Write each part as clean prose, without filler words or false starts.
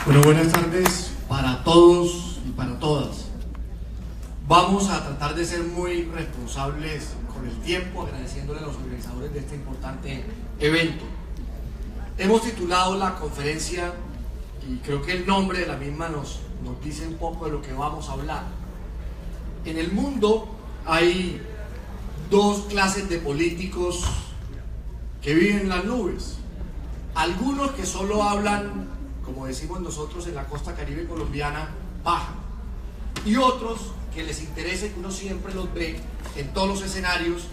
Bueno, buenas tardes para todos y para todas. Vamos a tratar de ser muy responsables con el tiempo, agradeciéndole a los organizadores de este importante evento. Hemos titulado la conferencia, y creo que el nombre de la misma nos dice un poco de lo que vamos a hablar. En el mundo hay dos clases de políticos que viven en las nubes. Algunos que solo hablan, como decimos nosotros en la costa caribe colombiana, paja. Y otros que les interesa, que uno siempre los ve en todos los escenarios,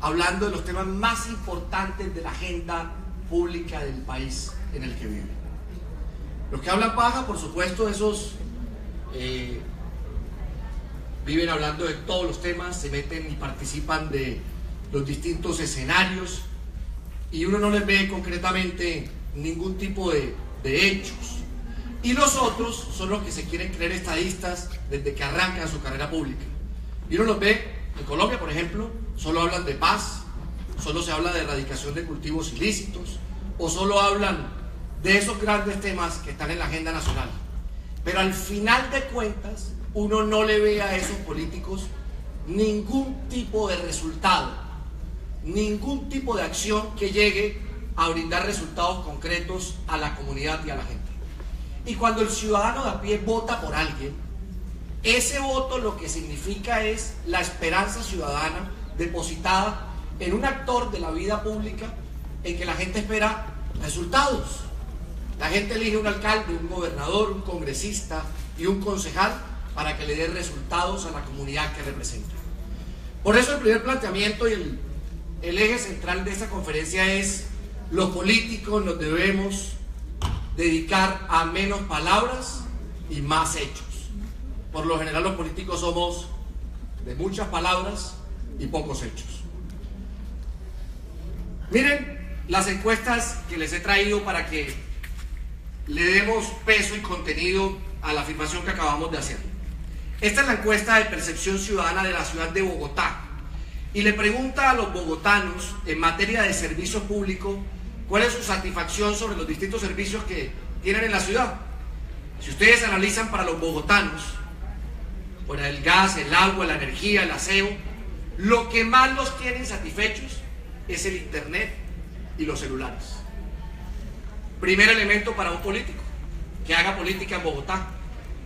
hablando de los temas más importantes de la agenda pública del país en el que viven. Los que hablan paja, por supuesto, esos viven hablando de todos los temas, se meten y participan de los distintos escenarios y uno no les ve concretamente ningún tipo de hechos. Y los otros son los que se quieren creer estadistas desde que arrancan su carrera pública. Y uno los ve en Colombia, por ejemplo, solo hablan de paz, solo se habla de erradicación de cultivos ilícitos, o solo hablan de esos grandes temas que están en la agenda nacional. Pero al final de cuentas, uno no le ve a esos políticos ningún tipo de resultado, ningún tipo de acción que llegue a brindar resultados concretos a la comunidad y a la gente. Y cuando el ciudadano de a pie vota por alguien, ese voto lo que significa es la esperanza ciudadana depositada en un actor de la vida pública en que la gente espera resultados. La gente elige un alcalde, un gobernador, un congresista y un concejal para que le dé resultados a la comunidad que representa. Por eso el primer planteamiento y el eje central de esta conferencia es: los políticos nos debemos dedicar a menos palabras y más hechos. Por lo general los políticos somos de muchas palabras y pocos hechos. Miren las encuestas que les he traído para que le demos peso y contenido a la afirmación que acabamos de hacer. Esta es la encuesta de percepción ciudadana de la ciudad de Bogotá y le pregunta a los bogotanos en materia de servicios públicos cuál es su satisfacción sobre los distintos servicios que tienen en la ciudad. Si ustedes analizan para los bogotanos, fuera el gas, el agua, la energía, el aseo, lo que más los tienen satisfechos es el internet y los celulares. Primer elemento para un político que haga política en Bogotá.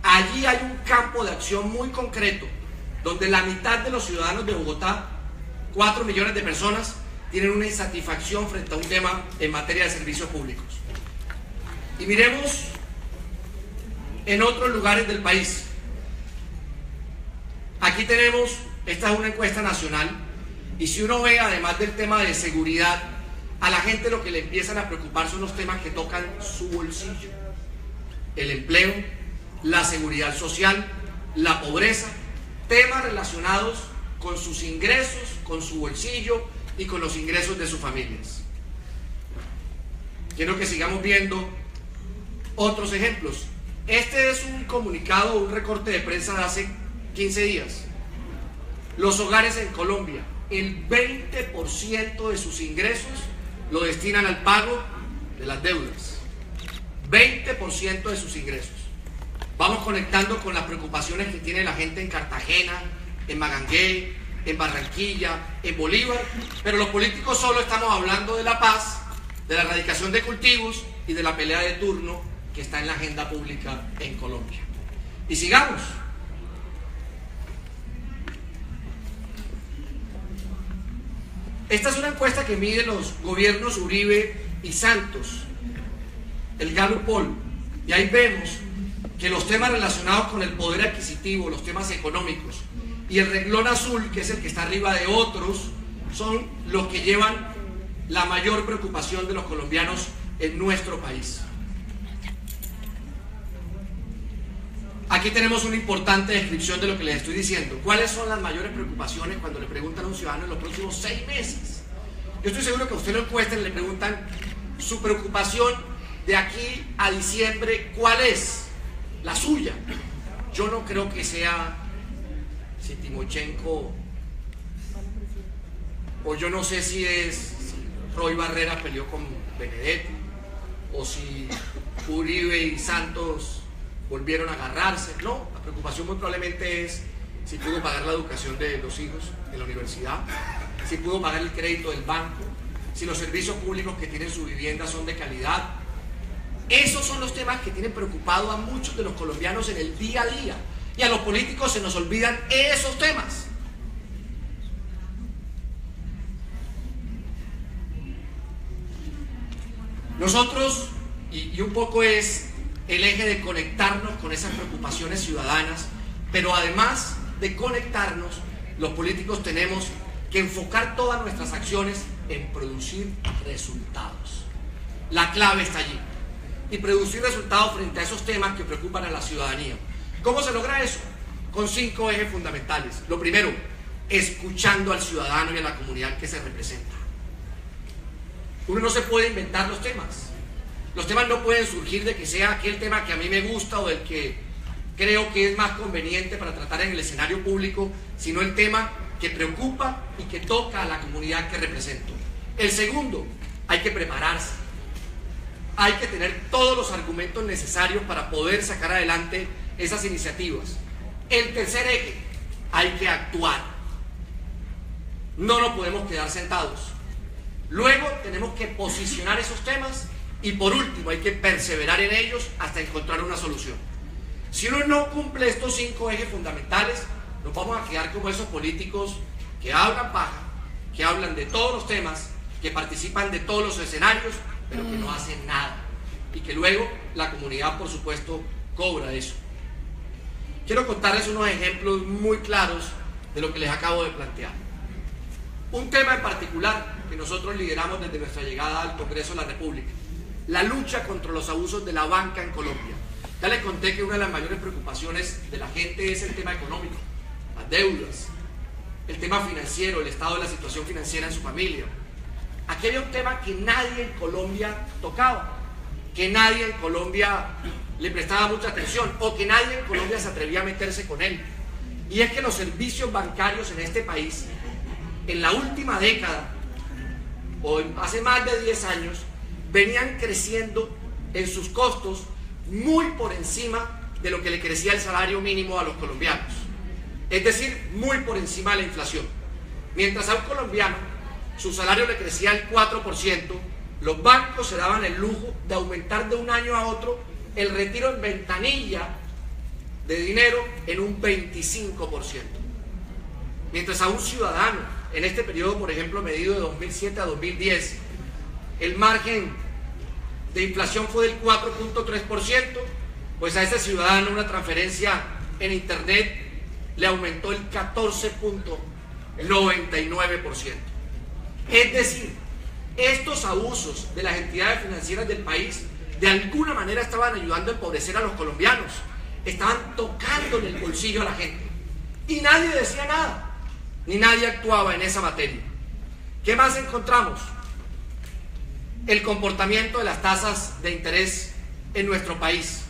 Allí hay un campo de acción muy concreto, donde la mitad de los ciudadanos de Bogotá, 4 millones de personas, tienen una insatisfacción frente a un tema en materia de servicios públicos. Y miremos en otros lugares del país. Aquí tenemos, esta es una encuesta nacional, y si uno ve, además del tema de seguridad, a la gente lo que le empiezan a preocupar son los temas que tocan su bolsillo: el empleo, la seguridad social, la pobreza, temas relacionados con sus ingresos, con su bolsillo y con los ingresos de sus familias. Quiero que sigamos viendo otros ejemplos. Este es un comunicado, un recorte de prensa de hace 15 días. Los hogares en Colombia, el 20% de sus ingresos lo destinan al pago de las deudas. 20% de sus ingresos. Vamos conectando con las preocupaciones que tiene la gente en Cartagena, en Magangué, en Barranquilla, en Bolívar, pero los políticos solo estamos hablando de la paz, de la erradicación de cultivos y de la pelea de turno que está en la agenda pública en Colombia. Y sigamos. Esta es una encuesta que mide los gobiernos Uribe y Santos, el Gallup Poll, y ahí vemos que los temas relacionados con el poder adquisitivo, los temas económicos y el renglón azul, que es el que está arriba de otros, son los que llevan la mayor preocupación de los colombianos en nuestro país. Aquí tenemos una importante descripción de lo que les estoy diciendo. ¿Cuáles son las mayores preocupaciones cuando le preguntan a un ciudadano en los próximos 6 meses? Yo estoy seguro que a usted lo encuestan y le preguntan su preocupación de aquí a diciembre, ¿cuál es la suya? Yo no creo que sea si Timochenko, o yo no sé si Roy Barreras peleó con Benedetti, o si Uribe y Santos volvieron a agarrarse. No, la preocupación muy probablemente es si pudo pagar la educación de los hijos en la universidad, si pudo pagar el crédito del banco, si los servicios públicos que tienen su vivienda son de calidad. Esos son los temas que tienen preocupado a muchos de los colombianos en el día a día, y a los políticos se nos olvidan esos temas. Nosotros, y un poco es el eje de conectarnos con esas preocupaciones ciudadanas, pero además de conectarnos, los políticos tenemos que enfocar todas nuestras acciones en producir resultados. La clave está allí. Y producir resultados frente a esos temas que preocupan a la ciudadanía. ¿Cómo se logra eso? Con 5 ejes fundamentales. Lo primero, escuchando al ciudadano y a la comunidad que se representa. Uno no se puede inventar los temas. Los temas no pueden surgir de que sea aquel tema que a mí me gusta o del que creo que es más conveniente para tratar en el escenario público, sino el tema que preocupa y que toca a la comunidad que represento. El segundo, hay que prepararse. Hay que tener todos los argumentos necesarios para poder sacar adelante esas iniciativas. El tercer eje, hay que actuar. No nos podemos quedar sentados. Luego tenemos que posicionar esos temas y por último hay que perseverar en ellos hasta encontrar una solución. Si uno no cumple estos 5 ejes fundamentales, nos vamos a quedar como esos políticos que hablan paja, que hablan de todos los temas, que participan de todos los escenarios, pero que no hacen nada, y que luego la comunidad, por supuesto, cobra eso. Quiero contarles unos ejemplos muy claros de lo que les acabo de plantear. Un tema en particular que nosotros lideramos desde nuestra llegada al Congreso de la República: la lucha contra los abusos de la banca en Colombia. Ya les conté que una de las mayores preocupaciones de la gente es el tema económico, las deudas, el tema financiero, el estado de la situación financiera en su familia. Aquí había un tema que nadie en Colombia tocaba, que nadie en Colombia le prestaba mucha atención, o que nadie en Colombia se atrevía a meterse con él. Y es que los servicios bancarios en este país, en la última década, o hace más de 10 años, venían creciendo en sus costos muy por encima de lo que le crecía el salario mínimo a los colombianos. Es decir, muy por encima de la inflación. Mientras a un colombiano su salario le crecía el 4%, los bancos se daban el lujo de aumentar de un año a otro el retiro en ventanilla de dinero en un 25%. Mientras a un ciudadano, en este periodo, por ejemplo, medido de 2007 a 2010, el margen de inflación fue del 4.3%, pues a ese ciudadano una transferencia en internet le aumentó el 14.99%. Es decir, estos abusos de las entidades financieras del país de alguna manera estaban ayudando a empobrecer a los colombianos, estaban tocando en el bolsillo a la gente y nadie decía nada, ni nadie actuaba en esa materia. ¿Qué más encontramos? El comportamiento de las tasas de interés en nuestro país.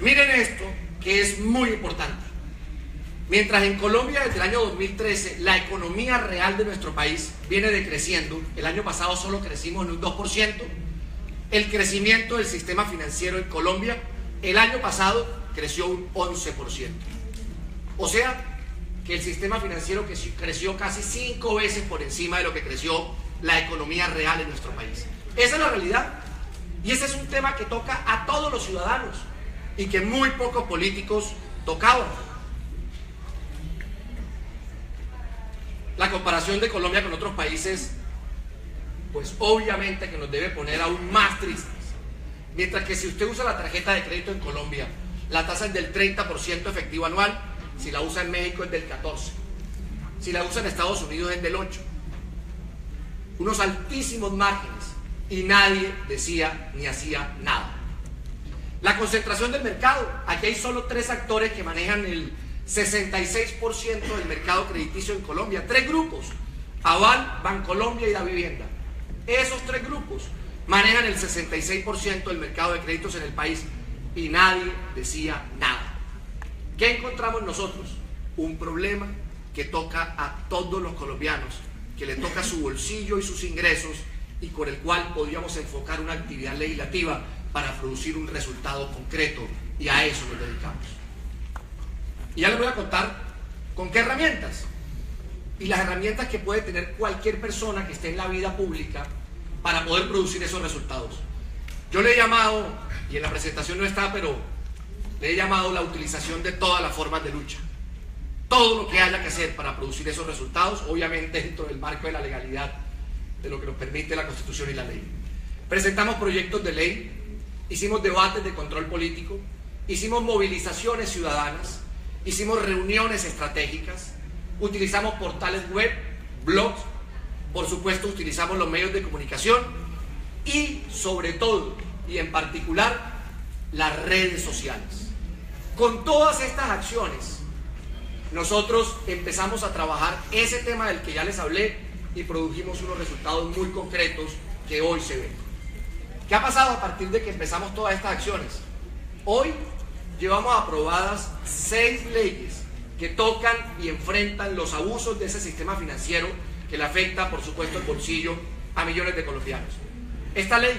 Miren esto, que es muy importante. Mientras en Colombia desde el año 2013 la economía real de nuestro país viene decreciendo, el año pasado solo crecimos en un 2%, el crecimiento del sistema financiero en Colombia el año pasado creció un 11%. O sea, que el sistema financiero creció casi 5 veces por encima de lo que creció la economía real en nuestro país. Esa es la realidad. Y ese es un tema que toca a todos los ciudadanos y que muy pocos políticos tocaban. La comparación de Colombia con otros países, pues obviamente que nos debe poner aún más tristes. Mientras que si usted usa la tarjeta de crédito en Colombia, la tasa es del 30% efectivo anual, si la usa en México es del 14%, si la usa en Estados Unidos es del 8%. Unos altísimos márgenes y nadie decía ni hacía nada. La concentración del mercado, aquí hay solo 3 actores que manejan el 66% del mercado crediticio en Colombia, 3 grupos: Aval, Bancolombia y Davivienda. Esos 3 grupos manejan el 66% del mercado de créditos en el país y nadie decía nada. ¿Qué encontramos nosotros? Un problema que toca a todos los colombianos, que le toca su bolsillo y sus ingresos y con el cual podíamos enfocar una actividad legislativa para producir un resultado concreto, y a eso nos dedicamos. Y ya les voy a contar con qué herramientas, y las herramientas que puede tener cualquier persona que esté en la vida pública para poder producir esos resultados. Yo le he llamado, y en la presentación no está, pero le he llamado la utilización de todas las formas de lucha. Todo lo que haya que hacer para producir esos resultados, obviamente dentro del marco de la legalidad, de lo que nos permite la Constitución y la ley. Presentamos proyectos de ley, hicimos debates de control político, hicimos movilizaciones ciudadanas, hicimos reuniones estratégicas, utilizamos portales web, blogs, por supuesto utilizamos los medios de comunicación y sobre todo, y en particular, las redes sociales. Con todas estas acciones, nosotros empezamos a trabajar ese tema del que ya les hablé y produjimos unos resultados muy concretos que hoy se ven. ¿Qué ha pasado a partir de que empezamos todas estas acciones? Hoy llevamos aprobadas 6 leyes que tocan y enfrentan los abusos de ese sistema financiero que le afecta, por supuesto, el bolsillo a millones de colombianos. Esta ley,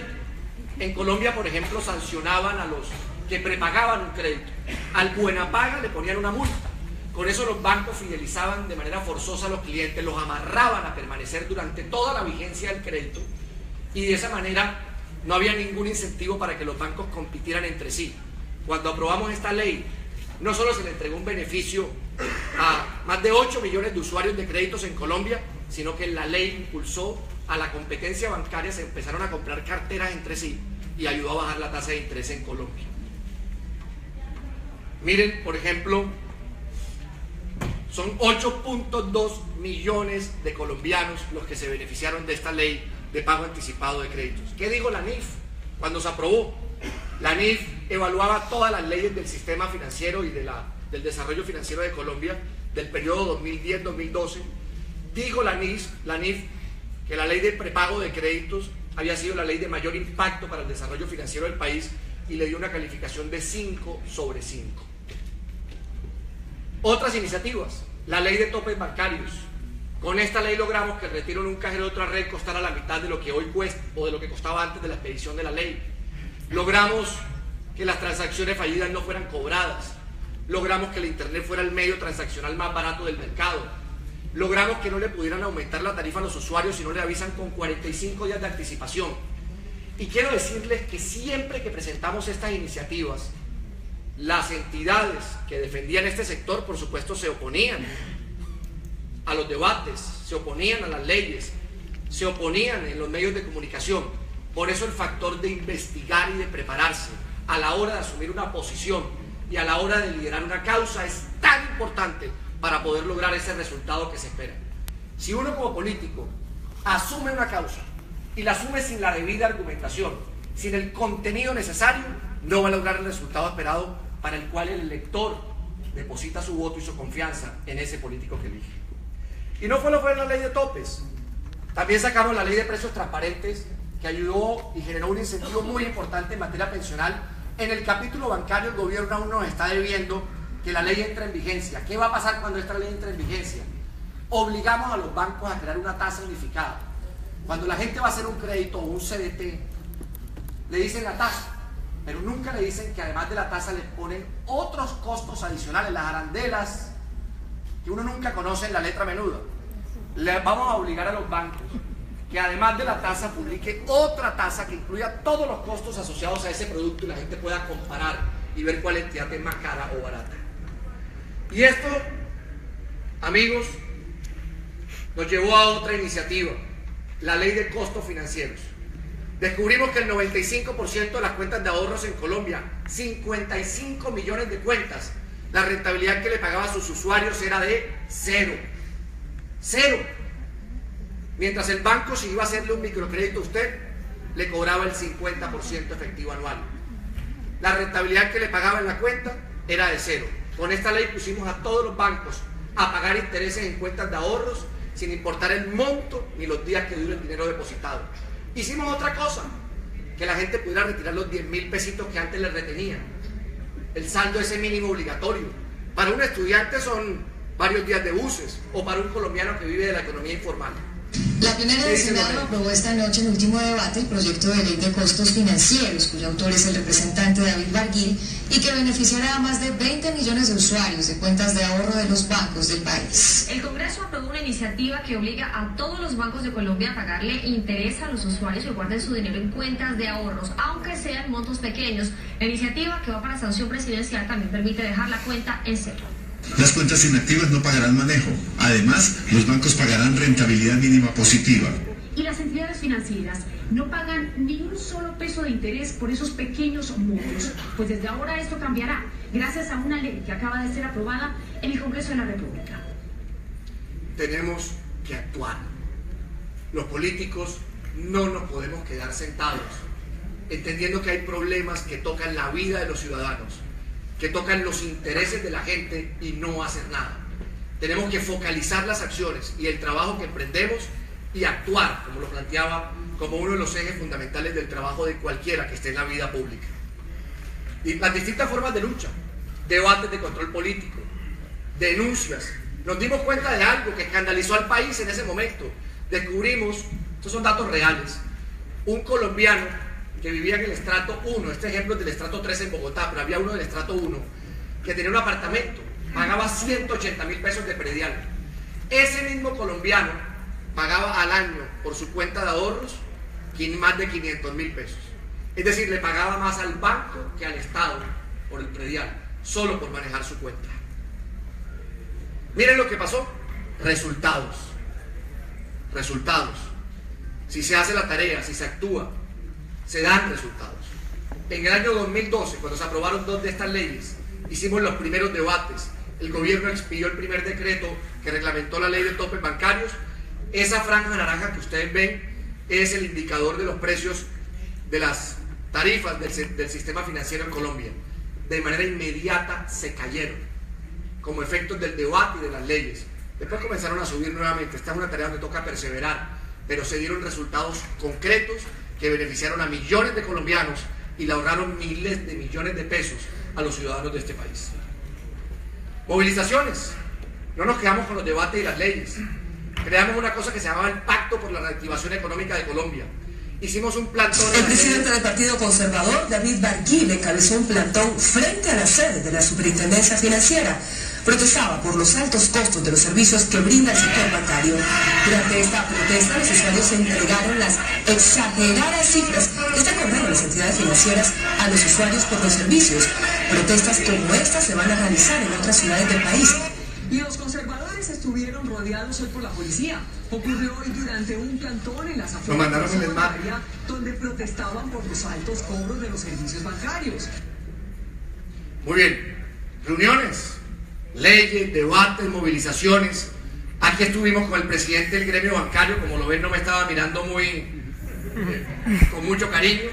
en Colombia, por ejemplo, sancionaban a los que prepagaban un crédito. Al buena paga le ponían una multa. Con eso los bancos fidelizaban de manera forzosa a los clientes, los amarraban a permanecer durante toda la vigencia del crédito, y de esa manera no había ningún incentivo para que los bancos compitieran entre sí. Cuando aprobamos esta ley, no solo se le entregó un beneficio a más de 8 millones de usuarios de créditos en Colombia, sino que la ley impulsó a la competencia bancaria, se empezaron a comprar carteras entre sí y ayudó a bajar la tasa de interés en Colombia. Miren, por ejemplo, son 8.2 millones de colombianos los que se beneficiaron de esta ley de pago anticipado de créditos. ¿Qué dijo la NIF cuando se aprobó? La NIF evaluaba todas las leyes del sistema financiero y del desarrollo financiero de Colombia del periodo 2010-2012. Dijo la NIF que la ley de prepago de créditos había sido la ley de mayor impacto para el desarrollo financiero del país y le dio una calificación de 5 sobre 5. Otras iniciativas, la ley de topes bancarios. Con esta ley logramos que el retiro en un cajero de otra red costara la mitad de lo que hoy cuesta o de lo que costaba antes de la expedición de la ley. Logramos que las transacciones fallidas no fueran cobradas. Logramos que el internet fuera el medio transaccional más barato del mercado. Logramos que no le pudieran aumentar la tarifa a los usuarios si no le avisan con 45 días de anticipación. Y quiero decirles que siempre que presentamos estas iniciativas, las entidades que defendían este sector, por supuesto, se oponían a los debates, se oponían a las leyes, se oponían en los medios de comunicación. Por eso el factor de investigar y de prepararse a la hora de asumir una posición y a la hora de liderar una causa es tan importante para poder lograr ese resultado que se espera. Si uno como político asume una causa y la asume sin la debida argumentación, sin el contenido necesario, no va a lograr el resultado esperado para el cual el elector deposita su voto y su confianza en ese político que elige. Y no solo fue la ley de topes, también sacamos la ley de precios transparentes, que ayudó y generó un incentivo muy importante en materia pensional. En el capítulo bancario el gobierno aún nos está debiendo que la ley entre en vigencia. ¿Qué va a pasar cuando esta ley entre en vigencia? Obligamos a los bancos a crear una tasa unificada. Cuando la gente va a hacer un crédito o un CDT, le dicen la tasa, pero nunca le dicen que además de la tasa les ponen otros costos adicionales, las arandelas, que uno nunca conoce en la letra menuda. Le vamos a obligar a los bancos que además de la tasa publique otra tasa que incluya todos los costos asociados a ese producto y la gente pueda comparar y ver cuál entidad es más cara o barata. Y esto, amigos, nos llevó a otra iniciativa, la ley de costos financieros. Descubrimos que el 95% de las cuentas de ahorros en Colombia, 55 millones de cuentas, la rentabilidad que le pagaba a sus usuarios era de 0. Mientras el banco, si iba a hacerle un microcrédito a usted, le cobraba el 50% efectivo anual. La rentabilidad que le pagaba en la cuenta era de 0. Con esta ley pusimos a todos los bancos a pagar intereses en cuentas de ahorros sin importar el monto ni los días que dure el dinero depositado. Hicimos otra cosa, que la gente pudiera retirar los 10.000 pesitos que antes le retenían. El saldo ese mínimo obligatorio. Para un estudiante son varios días de buses, o para un colombiano que vive de la economía informal. La Plenaria del Senado aprobó esta noche en último debate el proyecto de ley de costos financieros, cuyo autor es el representante David Barguil, y que beneficiará a más de 20 millones de usuarios de cuentas de ahorro de los bancos del país. El Congreso aprobó una iniciativa que obliga a todos los bancos de Colombia a pagarle interés a los usuarios que guarden su dinero en cuentas de ahorros, aunque sean montos pequeños. La iniciativa, que va para sanción presidencial, también permite dejar la cuenta en cero. Las cuentas inactivas no pagarán manejo. Además, los bancos pagarán rentabilidad mínima positiva. Y las entidades financieras no pagan ni un solo peso de interés por esos pequeños montos. Pues desde ahora esto cambiará, gracias a una ley que acaba de ser aprobada en el Congreso de la República. Tenemos que actuar. Los políticos no nos podemos quedar sentados, entendiendo que hay problemas que tocan la vida de los ciudadanos, que tocan los intereses de la gente y no hacer nada. Tenemos que focalizar las acciones y el trabajo que emprendemos y actuar, como lo planteaba, como uno de los ejes fundamentales del trabajo de cualquiera que esté en la vida pública. Y las distintas formas de lucha, debates de control político, denuncias. Nos dimos cuenta de algo que escandalizó al país en ese momento. Descubrimos, estos son datos reales, un colombiano que vivía en el estrato 1, este ejemplo es del estrato 3 en Bogotá, pero había uno del estrato 1, que tenía un apartamento, pagaba 180.000 pesos de predial. Ese mismo colombiano pagaba al año por su cuenta de ahorros más de 500.000 pesos. Es decir, le pagaba más al banco que al Estado por el predial, solo por manejar su cuenta. Miren lo que pasó. Resultados. Resultados. Si se hace la tarea, si se actúa, se dan resultados. En el año 2012, cuando se aprobaron 2 de estas leyes, hicimos los primeros debates. El gobierno expidió el primer decreto que reglamentó la ley de topes bancarios. Esa franja naranja que ustedes ven es el indicador de los precios de las tarifas del sistema financiero en Colombia. De manera inmediata se cayeron, como efectos del debate y de las leyes. Después comenzaron a subir nuevamente. Esta es una tarea donde toca perseverar, pero se dieron resultados concretos que beneficiaron a millones de colombianos y le ahorraron miles de millones de pesos a los ciudadanos de este país. Movilizaciones. No nos quedamos con los debates y las leyes. Creamos una cosa que se llamaba el Pacto por la Reactivación Económica de Colombia. Hicimos un plantón. El presidente del Partido Conservador, David Barguil, encabezó un plantón frente a la sede de la Superintendencia Financiera. Protestaba por los altos costos de los servicios que brinda el sector bancario. Durante esta protesta, los usuarios se entregaron las exageradas cifras que están cobrando las entidades financieras a los usuarios por los servicios. Protestas como estas se van a realizar en otras ciudades del país. Y los conservadores estuvieron rodeados hoy por la policía. Ocurrió hoy durante un plantón en las afueras de la bancaria, donde protestaban por los altos cobros de los servicios bancarios. Muy bien. Reuniones, leyes, debates, movilizaciones. Aquí estuvimos con el presidente del gremio bancario. Como lo ven, no me estaba mirando con mucho cariño.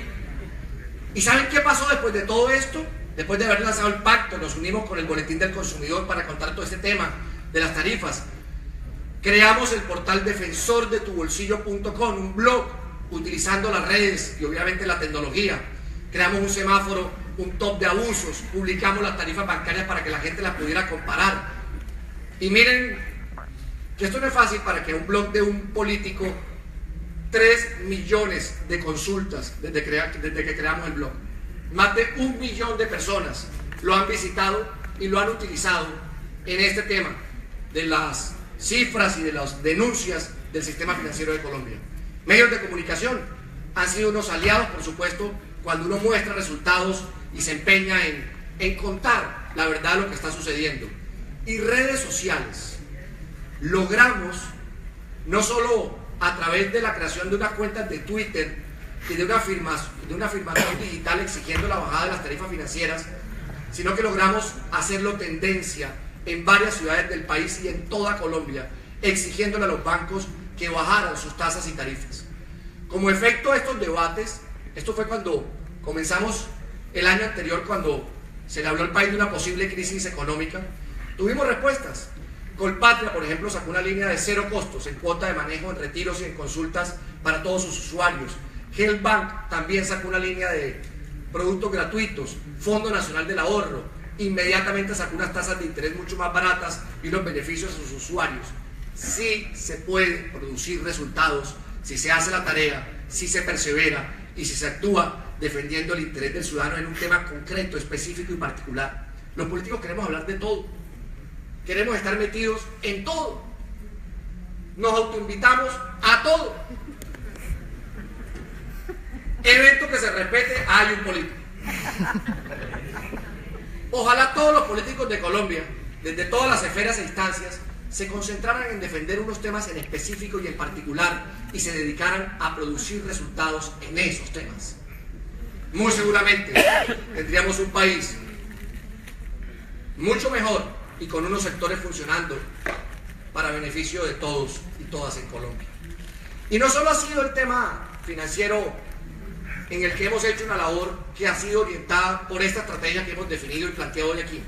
¿Y saben qué pasó después de todo esto? Después de haber lanzado el pacto, nos unimos con el Boletín del Consumidor para contar todo este tema de las tarifas. Creamos el portal defensordetubolsillo.com, un blog utilizando las redes y obviamente la tecnología. Creamos un semáforo, un top de abusos, publicamos las tarifas bancarias para que la gente las pudiera comparar. Y miren que esto no es fácil para que un blog de un político, 3 millones de consultas desde que creamos el blog. Más de 1 millón de personas lo han visitado y lo han utilizado en este tema de las cifras y de las denuncias del sistema financiero de Colombia. Medios de comunicación han sido unos aliados, por supuesto, cuando uno muestra resultados y se empeña en contar la verdad de lo que está sucediendo. Y redes sociales. Logramos, no solo a través de la creación de unas cuentas de Twitter y de una afirmación digital exigiendo la bajada de las tarifas financieras, sino que logramos hacerlo tendencia en varias ciudades del país y en toda Colombia, exigiéndole a los bancos que bajaran sus tasas y tarifas. Como efecto de estos debates, esto fue cuando comenzamos el año anterior, cuando se le habló al país de una posible crisis económica, tuvimos respuestas. Colpatria, por ejemplo, sacó una línea de 0 costos en cuota de manejo, en retiros y en consultas para todos sus usuarios. Helbank también sacó una línea de productos gratuitos. Fondo Nacional del Ahorro inmediatamente sacó unas tasas de interés mucho más baratas y unos beneficios a sus usuarios. sí se pueden producir resultados si se hace la tarea, si se persevera y si se actúa defendiendo el interés del ciudadano en un tema concreto, específico y particular. Los políticos queremos hablar de todo, queremos estar metidos en todo, nos autoinvitamos a todo. Evento que se respete, hay un político. Ojalá todos los políticos de Colombia, desde todas las esferas e instancias, se concentraran en defender unos temas en específico y en particular y se dedicaran a producir resultados en esos temas. Muy seguramente tendríamos un país mucho mejor y con unos sectores funcionando para beneficio de todos y todas en Colombia. Y no solo ha sido el tema financiero en el que hemos hecho una labor que ha sido orientada por esta estrategia que hemos definido y planteado hoy aquí.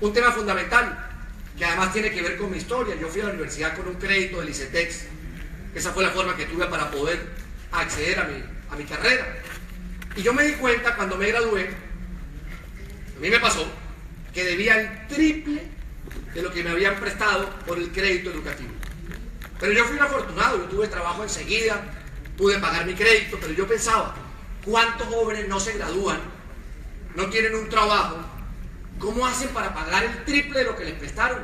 Un tema fundamental que además tiene que ver con mi historia. Yo fui a la universidad con un crédito del ICETEX. Esa fue la forma que tuve para poder acceder a mi carrera. Y yo me di cuenta cuando me gradué, a mí me pasó, que debía el triple de lo que me habían prestado por el crédito educativo. Pero yo fui un afortunado, yo tuve trabajo enseguida, pude pagar mi crédito, pero yo pensaba, ¿cuántos jóvenes no se gradúan, no tienen un trabajo? ¿Cómo hacen para pagar el triple de lo que les prestaron?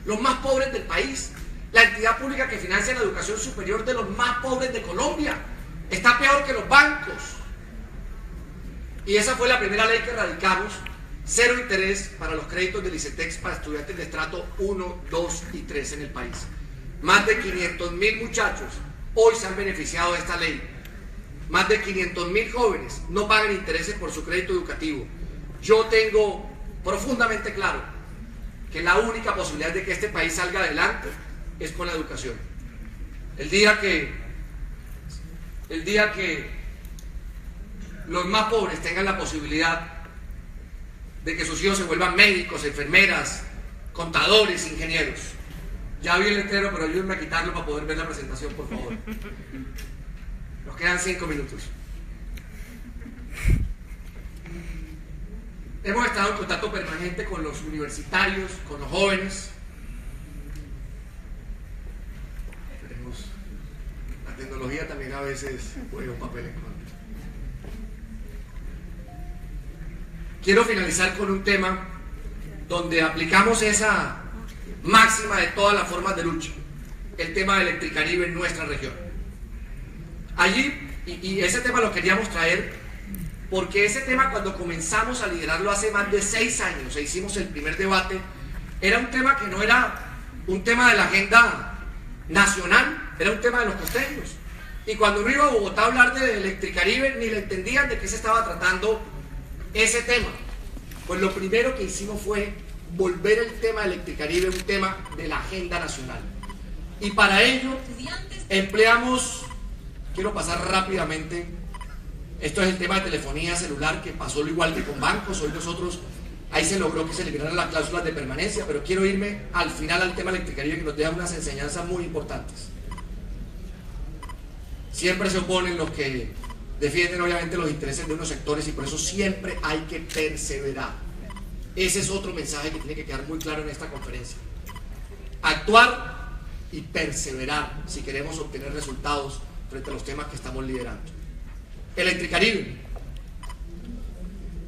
Los más pobres del país, la entidad pública que financia la educación superior de los más pobres de Colombia, está peor que los bancos. Y esa fue la primera ley que radicamos, cero interés para los créditos del ICETEX para estudiantes de estrato 1, 2 y 3 en el país. Más de 500.000 muchachos hoy se han beneficiado de esta ley. Más de 500.000 jóvenes no pagan intereses por su crédito educativo. Yo tengo profundamente claro que la única posibilidad de que este país salga adelante es con la educación. El día que los más pobres tengan la posibilidad de que sus hijos se vuelvan médicos, enfermeras, contadores, ingenieros. Ya vi el letrero, pero ayúdenme a quitarlo para poder ver la presentación, por favor. Nos quedan 5 minutos. Hemos estado en contacto permanente con los universitarios, con los jóvenes. La tecnología también a veces juega un papel en contra. Quiero finalizar con un tema donde aplicamos esa máxima de todas las formas de lucha, el tema de Electricaribe en nuestra región. Allí, y ese tema lo queríamos traer porque ese tema, cuando comenzamos a liderarlo hace más de 6 años e hicimos el primer debate, era un tema que no era un tema de la agenda nacional, era un tema de los costeños. Y cuando uno iba a Bogotá a hablar de Electricaribe, ni le entendían de qué se estaba tratando ese tema. Pues lo primero que hicimos fue volver el tema de Electricaribe un tema de la agenda nacional. Y para ello empleamos, quiero pasar rápidamente, esto es el tema de telefonía celular, que pasó lo igual que con bancos. Hoy nosotros, ahí se logró que se eliminaran las cláusulas de permanencia, pero quiero irme al final al tema de Electricaribe, que nos deja unas enseñanzas muy importantes. Siempre se oponen los que defienden obviamente los intereses de unos sectores, y por eso siempre hay que perseverar. Ese es otro mensaje que tiene que quedar muy claro en esta conferencia. Actuar y perseverar si queremos obtener resultados frente a los temas que estamos liderando. Electricaribe.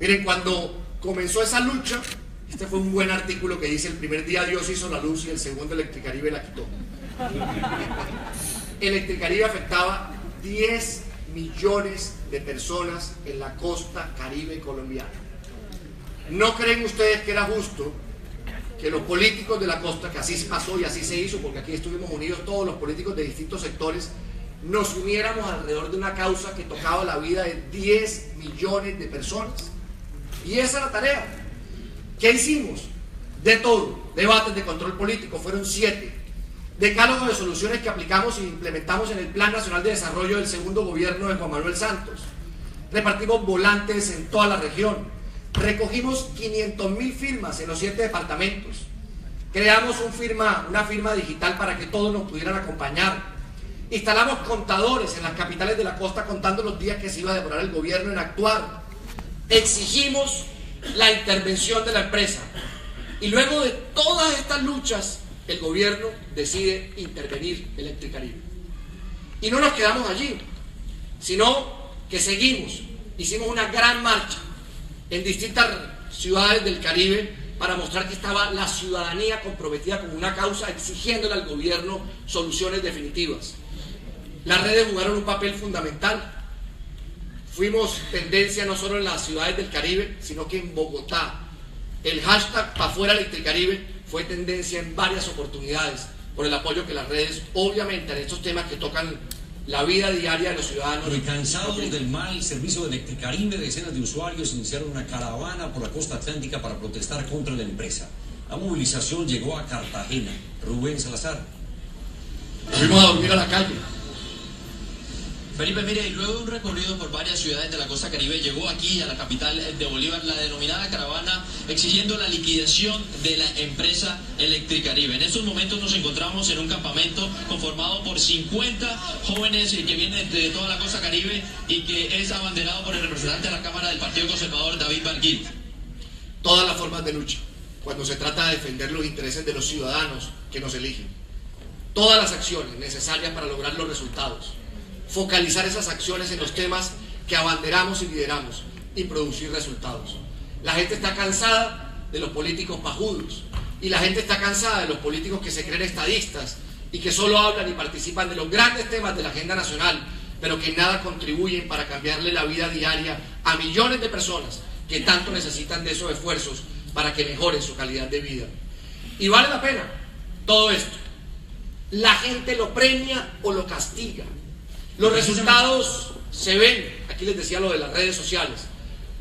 Miren, cuando comenzó esa lucha, este fue un buen artículo que dice: el primer día Dios hizo la luz y el segundo Electricaribe la quitó. Electricaribe afectaba 10 millones de personas en la costa caribe colombiana. ¿No creen ustedes que era justo que los políticos de la costa, que así pasó y así se hizo, porque aquí estuvimos unidos todos los políticos de distintos sectores, nos uniéramos alrededor de una causa que tocaba la vida de 10 millones de personas? Y esa es la tarea. ¿Qué hicimos? De todo. Debates de control político, fueron 7. Decálogo de soluciones que aplicamos e implementamos en el Plan Nacional de Desarrollo del segundo gobierno de Juan Manuel Santos. Repartimos volantes en toda la región. Recogimos 500.000 firmas en los 7 departamentos. Creamos una firma digital para que todos nos pudieran acompañar. Instalamos contadores en las capitales de la costa contando los días que se iba a demorar el gobierno en actuar. Exigimos la intervención de la empresa. Y luego de todas estas luchas, el gobierno decide intervenir Electricaribe. Y no nos quedamos allí, sino que seguimos. Hicimos una gran marcha en distintas ciudades del Caribe para mostrar que estaba la ciudadanía comprometida con una causa, exigiéndole al gobierno soluciones definitivas. Las redes jugaron un papel fundamental. Fuimos tendencia no solo en las ciudades del Caribe, sino que en Bogotá. El hashtag Pa' Fuera Electricaribe fue tendencia en varias oportunidades por el apoyo que las redes, obviamente, en estos temas que tocan la vida diaria de los ciudadanos. Cansados del mal servicio de Electricaribe, decenas de usuarios iniciaron una caravana por la costa atlántica para protestar contra la empresa. La movilización llegó a Cartagena. Rubén Salazar. Fuimos a dormir a la calle. Felipe, mire, y luego de un recorrido por varias ciudades de la costa caribe, llegó aquí a la capital de Bolívar la denominada caravana exigiendo la liquidación de la empresa Electricaribe. En estos momentos nos encontramos en un campamento conformado por 50 jóvenes que vienen de toda la costa caribe y que es abanderado por el representante de la Cámara del Partido Conservador, David Barguil. Todas las formas de lucha, cuando se trata de defender los intereses de los ciudadanos que nos eligen. Todas las acciones necesarias para lograr los resultados. Focalizar esas acciones en los temas que abanderamos y lideramos y producir resultados. La gente está cansada de los políticos pajudos y la gente está cansada de los políticos que se creen estadistas y que solo hablan y participan de los grandes temas de la agenda nacional, pero que nada contribuyen para cambiarle la vida diaria a millones de personas que tanto necesitan de esos esfuerzos para que mejoren su calidad de vida. Y vale la pena todo esto. La gente lo premia o lo castiga. Los resultados se ven, aquí les decía lo de las redes sociales,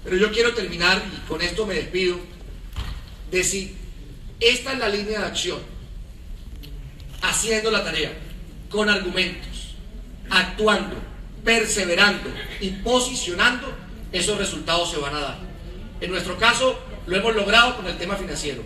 pero yo quiero terminar, y con esto me despido, de si esta es la línea de acción, haciendo la tarea, con argumentos, actuando, perseverando y posicionando, esos resultados se van a dar. En nuestro caso, lo hemos logrado con el tema financiero,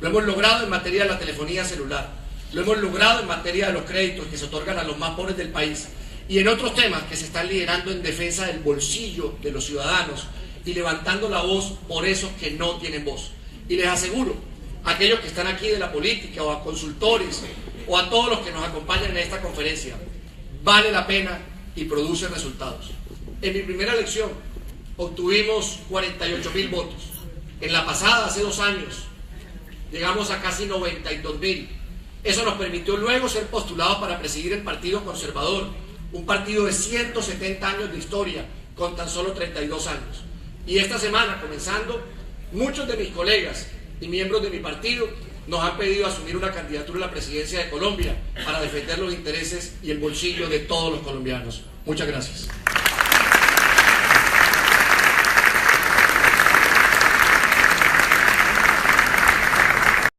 lo hemos logrado en materia de la telefonía celular, lo hemos logrado en materia de los créditos que se otorgan a los más pobres del país, y en otros temas que se están liderando en defensa del bolsillo de los ciudadanos y levantando la voz por esos que no tienen voz. Y les aseguro, a aquellos que están aquí de la política o a consultores o a todos los que nos acompañan en esta conferencia, vale la pena y produce resultados. En mi primera elección obtuvimos 48.000 votos. En la pasada, hace 2 años, llegamos a casi 92.000. Eso nos permitió luego ser postulados para presidir el Partido Conservador, un partido de 170 años de historia con tan solo 32 años. Y esta semana, comenzando, muchos de mis colegas y miembros de mi partido nos han pedido asumir una candidatura a la presidencia de Colombia para defender los intereses y el bolsillo de todos los colombianos. Muchas gracias.